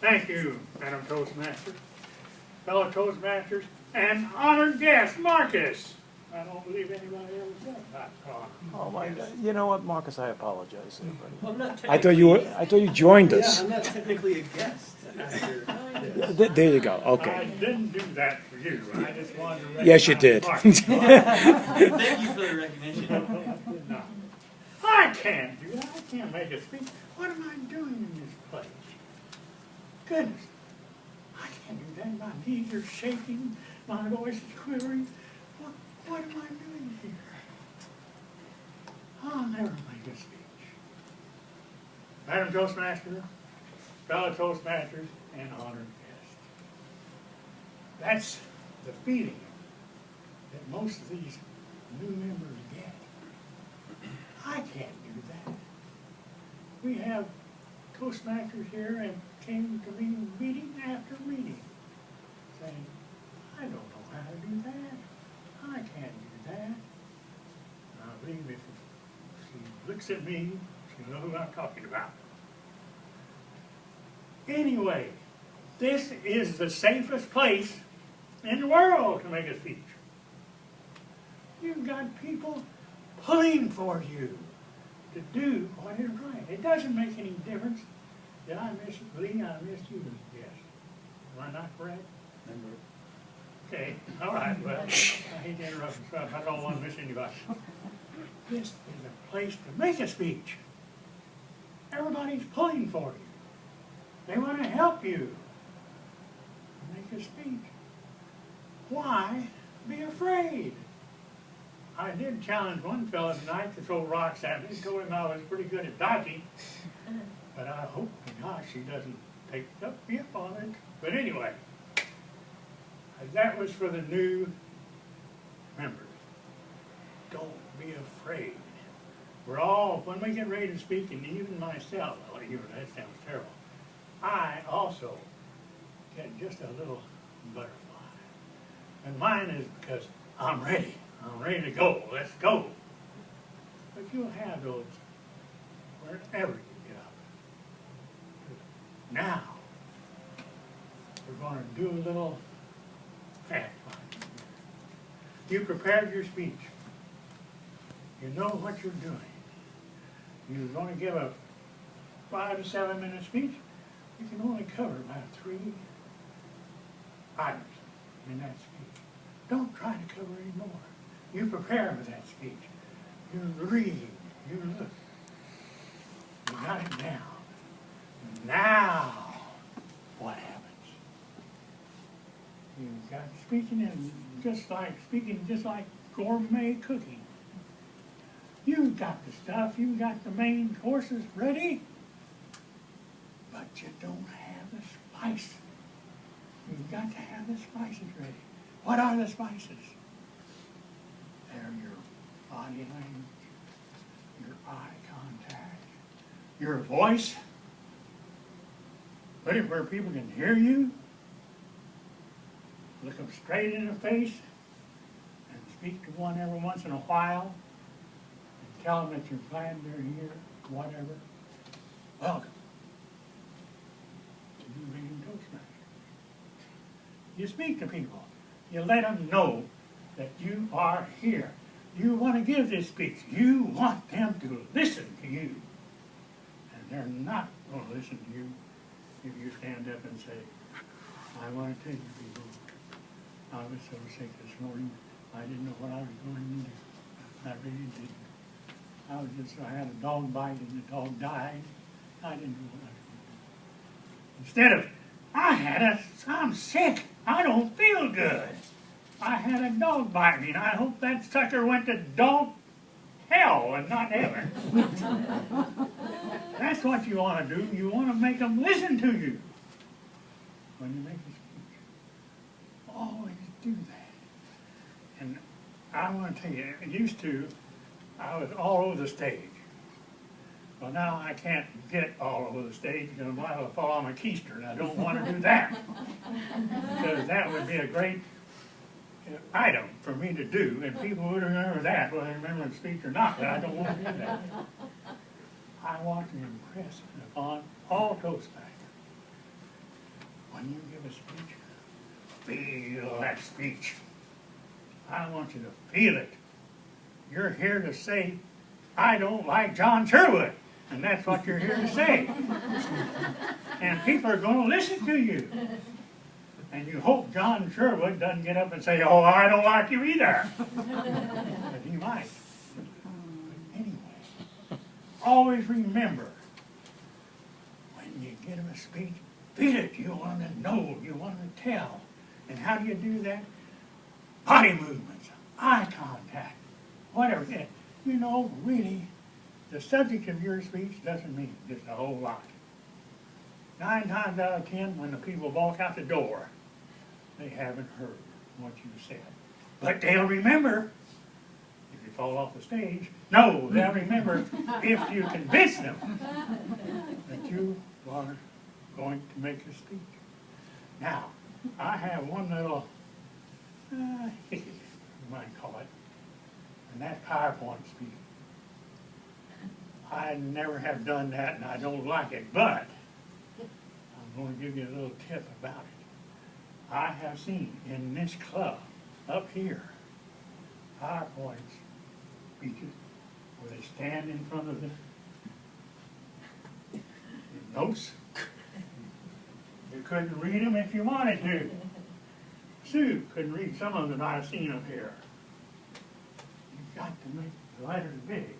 Thank you, Madam Toastmaster, fellow Toastmasters, and honored guest, Marcus. I don't believe anybody ever said that. Oh my God! You know what, Marcus? I apologize, there, buddy. Well, I'm not I thought you joined Yeah, us. I'm not technically a guest. There you go. I Okay. didn't do that for you. I just wanted to recognize Yes, you did. Marcus. Thank you for the recognition. No. I can't do that. I can't make a speech. What am I doing in this place? Goodness. I can't do that. My knees are shaking. My voice is quivering. What am I doing here? I'll never make a speech. Madam Toastmaster, fellow Toastmasters, and honored guests. That's the feeling that most of these new members get. I can't do that. We have Toastmasters here and came to me meeting after meeting saying, I don't know how to do that. I can't do that. I believe if she looks at me, she'll know who I'm talking about. Anyway, this is the safest place in the world to make a speech. You've got people pulling for you to do what is right. It doesn't make any difference. Did I miss Lee? I missed you. Yes. Am I not correct? Okay. All right. Well, I hate to interrupt you, so I don't want to miss anybody. This is a place to make a speech. Everybody's pulling for you. They want to help you make a speech. Why be afraid? I did challenge one fellow tonight to throw rocks at me. Told him I was pretty good at dodging. But I hope to gosh he doesn't take me up on it. But anyway, that was for the new members. Don't be afraid. We're all, when we get ready to speak, and even myself, oh, even that sounds terrible, I also get just a little butterfly. And mine is because I'm ready. I'm ready to go. Let's go. But you'll have those wherever you get up. Now, we're going to do a little fact finding. You prepared your speech. You know what you're doing. You're going to give a 5 to 7 minute speech. You can only cover about 3 items in that speech. Don't try to cover any more. You prepare for that speech. You read. You look. You got it down. Now, what happens? You've got speaking just like gourmet cooking. You've got the stuff. You've got the main courses ready, but you don't have the spice. You've got to have the spices ready. What are the spices? They're your body language, your eye contact, your voice. Put it where people can hear you. Look them straight in the face and speak to one every once in a while and tell them that you're glad they're here, whatever. Welcome to the Vision Toastmasters. You speak to people. You let them know that you are here. You want to give this speech. You want them to listen to you. And they're not going to listen to you if you stand up and say, I want to tell you people, I was so sick this morning, I didn't know what I was going to do. I really didn't. I had a dog bite and the dog died. I didn't know what I was going to do. Instead of, I'm sick. I don't feel good. I had a dog bite me, and I hope that sucker went to dog hell and not heaven. That's what you want to do. You want to make them listen to you when you make a speech. Always do that. And I want to tell you, I was all over the stage. Well, now I can't get all over the stage because I'm liable to fall on my keister, and I don't want to do that. Because that would be a great item for me to do, and people would remember that, whether they remember the speech or not, but I don't want to do that. I want to impress upon all Toastmasters when you give a speech, feel that speech. I want you to feel it. You're here to say, I don't like John Sherwood. And that's what you're here to say. And people are going to listen to you. And you hope John Sherwood doesn't get up and say, oh, I don't like you either. But he might. But anyway, always remember, when you give him a speech, feel it. You want to know. You want to tell. And how do you do that? Body movements, eye contact, whatever. You know, really, the subject of your speech doesn't mean just a whole lot. 9 times out of 10, when the people walk out the door, they haven't heard what you said. But they'll remember if you fall off the stage. No, they'll remember if you convince them that you are going to make a speech. Now, I have one little hickey, you might call it, and that's PowerPoint speech. I never have done that, and I don't like it, but I'm going to give you a little tip about it. I have seen in this club up here PowerPoint speeches where they stand in front of the notes. You couldn't read them if you wanted to. Sue couldn't read some of them that I've seen up here. You've got to make the letters big.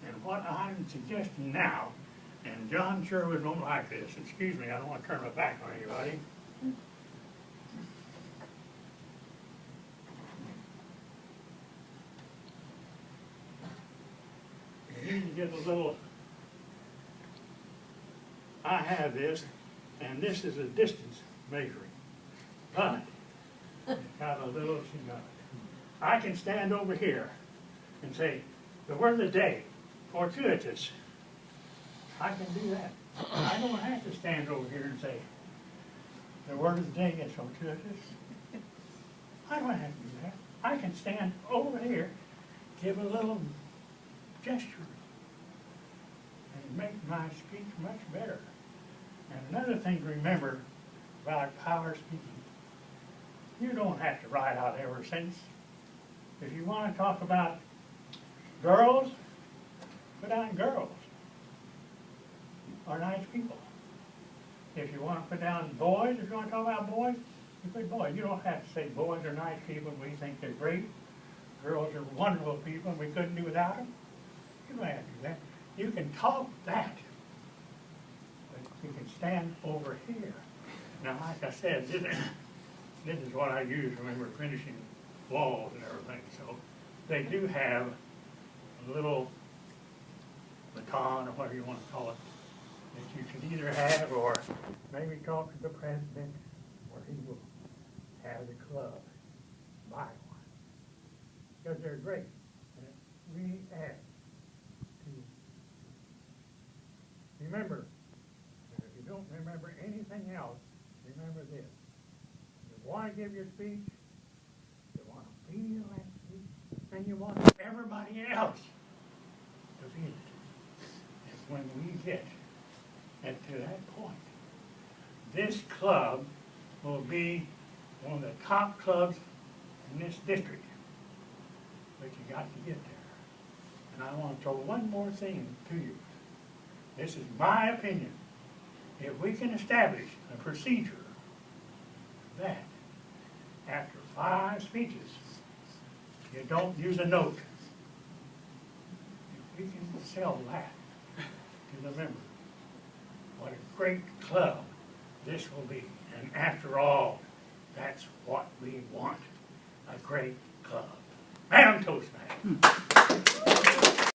And what I'm suggesting now, and John Sherwood won't like this, excuse me, I don't want to turn my back on anybody. You need to get a little, I have this, and this is a distance measuring, but it's got a little cigar. I can stand over here and say, the word of the day, fortuitous. I can do that. I don't have to stand over here and say, the word of the day is fortuitous. I don't have to do that. I can stand over here, give a little gesture, and make my speech much better. And another thing to remember about power speaking, you don't have to write out ever since. If you want to talk about girls, put down girls are nice people. If you want to put down boys, if you want to talk about boys, you put boys. You don't have to say boys are nice people and we think they're great. Girls are wonderful people and we couldn't do without them. You don't have to do that. You can talk that, but you can stand over here. Now, like I said, this is what I use when we're finishing walls and everything. So they do have a little baton or whatever you want to call it that you can either have or maybe talk to the president or he will have the club buy one. Because they're great. And it really adds to. Remember, if you don't remember anything else, remember this. You want to give your speech, you want to feel that speech, and you want everybody else to feel it. And when we get to that point, this club will be one of the top clubs in this district. But you got to get there. And I want to throw one more thing to you. This is my opinion. If we can establish a procedure that after 5 speeches, you don't use a note, if we can sell that to the members, what a great club this will be. And after all, that's what we want, a great club. Madam Toastmaster.